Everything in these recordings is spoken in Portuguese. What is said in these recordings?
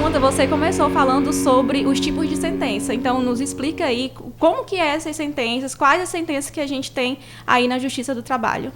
pergunta, você começou falando sobre os tipos de sentença. Então, nos explica aí como que é essas sentenças, quais as sentenças que a gente tem aí na Justiça do Trabalho.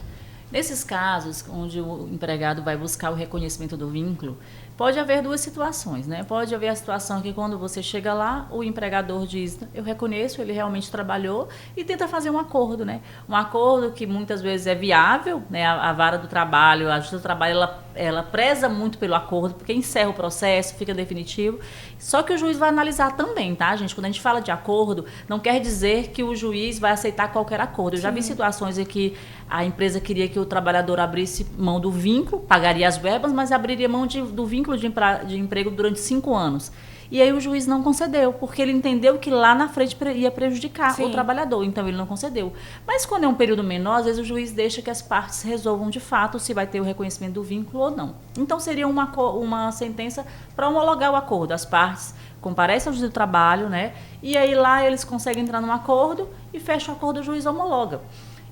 Nesses casos, onde o empregado vai buscar o reconhecimento do vínculo, pode haver duas situações, né? Pode haver a situação que quando você chega lá, o empregador diz, eu reconheço, ele realmente trabalhou e tenta fazer um acordo, né? Um acordo que muitas vezes é viável, né? A vara do trabalho, a justiça do trabalho, ela preza muito pelo acordo, porque encerra o processo, fica definitivo. Só que o juiz vai analisar também, tá, gente? Quando a gente fala de acordo, não quer dizer que o juiz vai aceitar qualquer acordo. Eu já vi situações em que a empresa queria que o trabalhador abrisse mão do vínculo, pagaria as verbas, mas abriria mão do vínculo de emprego durante 5 anos. E aí o juiz não concedeu, porque ele entendeu que lá na frente ia prejudicar o trabalhador, então ele não concedeu. Mas quando é um período menor, às vezes o juiz deixa que as partes resolvam de fato se vai ter o reconhecimento do vínculo ou não. Então seria uma sentença para homologar o acordo. As partes comparecem ao juiz do trabalho, né? E aí lá eles conseguem entrar num acordo e fecha o acordo, o juiz homologa.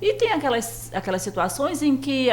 E tem aquelas situações em que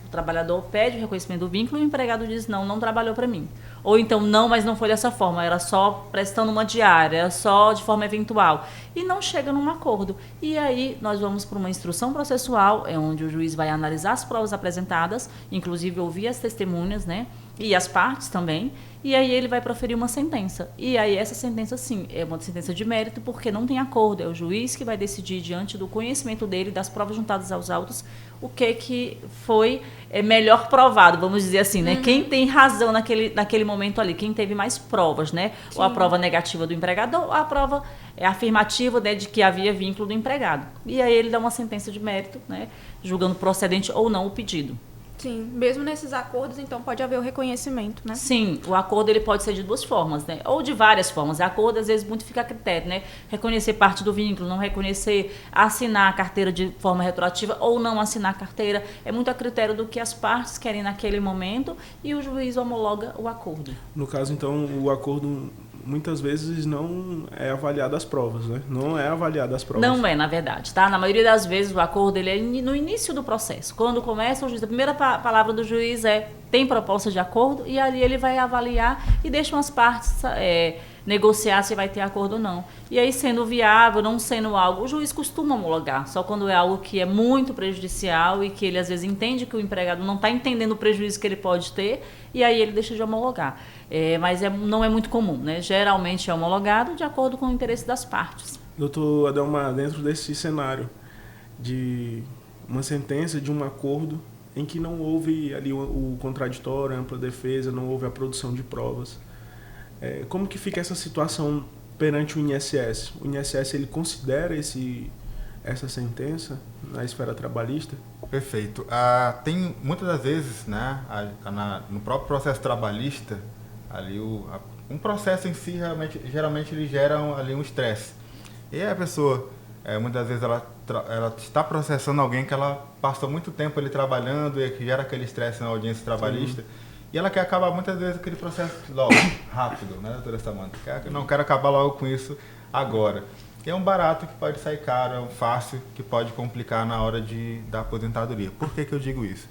o trabalhador pede o reconhecimento do vínculo e o empregado diz, não trabalhou para mim. Ou então, não, mas não foi dessa forma, era só prestando uma diária, era só de forma eventual. E não chega num acordo. E aí nós vamos para uma instrução processual, onde o juiz vai analisar as provas apresentadas, inclusive ouvir as testemunhas, né? E as partes também, e aí ele vai proferir uma sentença. E aí essa sentença, sim, é uma sentença de mérito, porque não tem acordo, é o juiz que vai decidir, diante do conhecimento dele, das provas juntadas aos autos, o que foi melhor provado, vamos dizer assim, né? Quem tem razão naquele momento ali, quem teve mais provas, né? Sim. Ou a prova negativa do empregador, ou a prova afirmativa, né, de que havia vínculo do empregado. E aí ele dá uma sentença de mérito, né? Julgando procedente ou não o pedido. Sim, mesmo nesses acordos, então, pode haver o reconhecimento, né? Sim, o acordo ele pode ser de duas formas, né? Ou de várias formas. O acordo, às vezes, muito fica a critério, né? Reconhecer parte do vínculo, não reconhecer, assinar a carteira de forma retroativa ou não assinar a carteira. É muito a critério do que as partes querem naquele momento e o juiz homologa o acordo. No caso, então, o acordo muitas vezes não é avaliado as provas, né? Não é avaliado as provas. Não é, na verdade, tá? Na maioria das vezes o acordo ele é no início do processo. Quando começa o juiz, a primeira palavra do juiz é tem proposta de acordo e ali ele vai avaliar e deixa as partes negociar se vai ter acordo ou não. E aí, sendo viável, não sendo algo, o juiz costuma homologar, só quando é algo que é muito prejudicial e que ele às vezes entende que o empregado não está entendendo o prejuízo que ele pode ter e aí ele deixa de homologar. Mas não é muito comum, né? Geralmente é homologado de acordo com o interesse das partes. Doutor Adelmar, dentro desse cenário de uma sentença de um acordo em que não houve ali o contraditório, a ampla defesa, não houve a produção de provas, como que fica essa situação perante o INSS? O INSS ele considera essa sentença na esfera trabalhista? Perfeito. Tem muitas das vezes, né, no próprio processo trabalhista, ali um processo em si geralmente ele gera ali um estresse. E a pessoa, muitas vezes ela está processando alguém que ela passou muito tempo ali trabalhando e que gera aquele estresse na audiência trabalhista. Sim. E ela quer acabar muitas vezes aquele processo logo, rápido, né, doutora Samanta? Não quero acabar logo com isso agora. E é um barato que pode sair caro, é um fácil que pode complicar na hora da aposentadoria. Por que eu digo isso?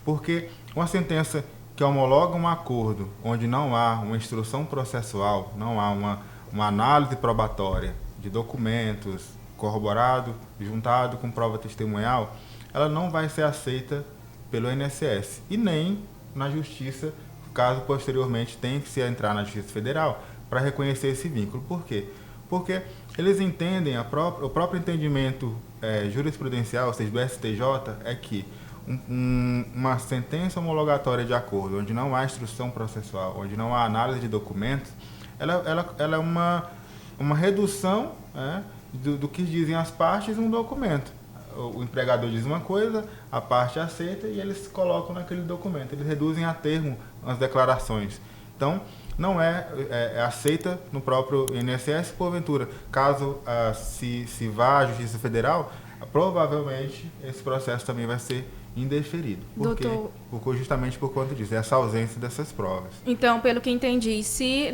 Porque uma sentença que homologa um acordo onde não há uma instrução processual, não há uma análise probatória de documentos corroborado, juntado com prova testemunhal, ela não vai ser aceita pelo INSS e nem na Justiça, caso posteriormente tenha que se entrar na Justiça Federal para reconhecer esse vínculo. Por quê? Porque eles entendem, o próprio entendimento jurisprudencial, ou seja, do STJ, é que uma sentença homologatória de acordo, onde não há instrução processual, onde não há análise de documentos, ela é uma redução do que dizem as partes em um documento. O empregador diz uma coisa, a parte aceita e eles colocam naquele documento. Eles reduzem a termo as declarações. Então, não é aceita no próprio INSS, porventura. Caso se vá à Justiça Federal, provavelmente esse processo também vai ser indeferido. Justamente por conta disso, essa ausência dessas provas. Então, pelo que entendi, se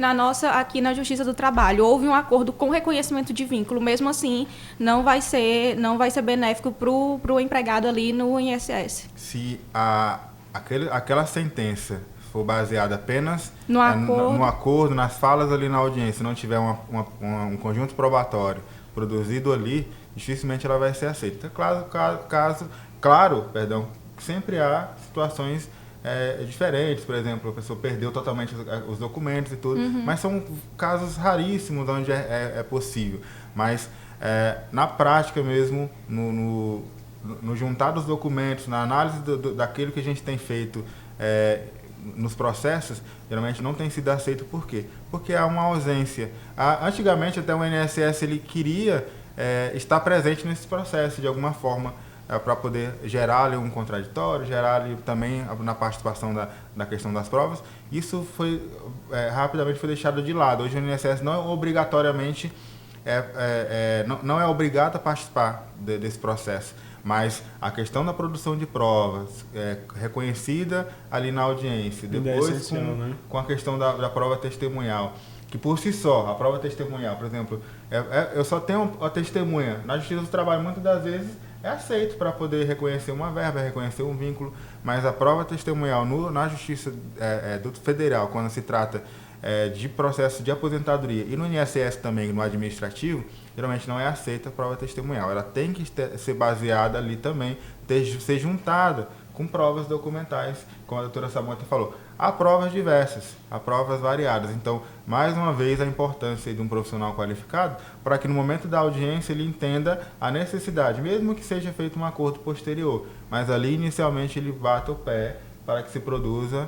aqui na Justiça do Trabalho houve um acordo com reconhecimento de vínculo, mesmo assim, não vai ser benéfico para o empregado ali no INSS. Se aquela sentença for baseada apenas no acordo, nas falas ali na audiência, não tiver um conjunto probatório produzido ali, dificilmente ela vai ser aceita. Claro, sempre há situações diferentes, por exemplo, a pessoa perdeu totalmente os documentos e tudo, mas são casos raríssimos onde é possível. Mas na prática mesmo, no juntar dos documentos, na análise daquilo que a gente tem feito nos processos, geralmente não tem sido aceito. Por quê? Porque há uma ausência. Antigamente, até o INSS ele queria estar presente nesse processo de alguma forma, para poder gerar ali um contraditório, gerar ali também na participação da questão das provas. Isso rapidamente foi deixado de lado. Hoje o INSS não é obrigatoriamente não é obrigado a participar desse processo, mas a questão da produção de provas reconhecida ali na audiência, depois com a questão da prova testemunhal, que por si só, a prova testemunhal, por exemplo, eu só tenho a testemunha. Na Justiça do Trabalho, muitas das vezes, é aceito para poder reconhecer uma verba, reconhecer um vínculo, mas a prova testemunhal na Justiça do Federal, quando se trata de processo de aposentadoria, e no INSS também, no administrativo, geralmente não é aceita a prova testemunhal. Ela tem que ser baseada ali também, ser juntada com provas documentais, como a doutora Samantha falou. Há provas diversas, há provas variadas. Então, mais uma vez, a importância de um profissional qualificado para que no momento da audiência ele entenda a necessidade, mesmo que seja feito um acordo posterior, mas ali inicialmente ele bata o pé para que se produza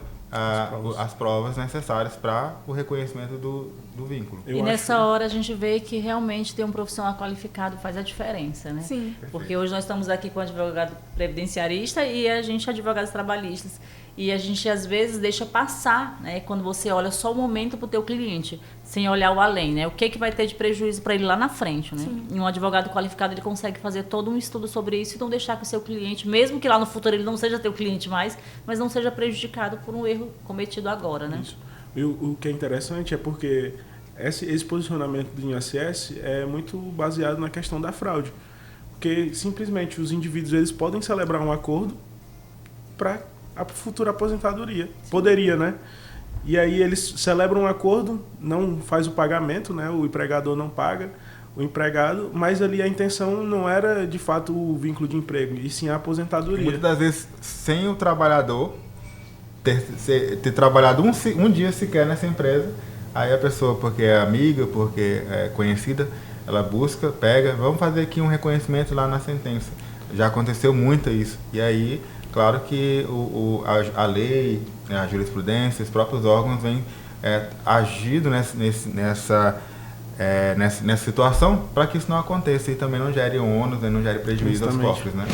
as provas necessárias para o reconhecimento do vínculo. E nessa hora a gente vê que realmente ter um profissional qualificado faz a diferença, né? Sim. Porque hoje nós estamos aqui com o advogado previdenciarista e a gente advogados trabalhistas. E a gente às vezes deixa passar, né? Quando você olha só o momento para o teu cliente, sem olhar o além, né? O que vai ter de prejuízo para ele lá na frente, né? Sim. E um advogado qualificado, ele consegue fazer todo um estudo sobre isso e não deixar que o seu cliente, mesmo que lá no futuro ele não seja teu cliente mais, mas não seja prejudicado por um erro cometido agora, né? Isso. E o que é interessante é porque esse posicionamento do INSS é muito baseado na questão da fraude. Porque simplesmente os indivíduos eles podem celebrar um acordo para a futura aposentadoria. Sim. Poderia, né? E aí eles celebram um acordo, não faz o pagamento, né? O empregador não paga o empregado, mas ali a intenção não era de fato o vínculo de emprego, e sim a aposentadoria. Muitas das vezes, sem o trabalhador ter trabalhado um dia sequer nessa empresa, aí a pessoa, porque é amiga, porque é conhecida, ela busca, pega, vamos fazer aqui um reconhecimento lá na sentença. Já aconteceu muito isso. E aí, claro que a lei, a jurisprudência, os próprios órgãos vêm agindo nessa situação para que isso não aconteça e também não gere ônus, não gere prejuízo aos cofres, né?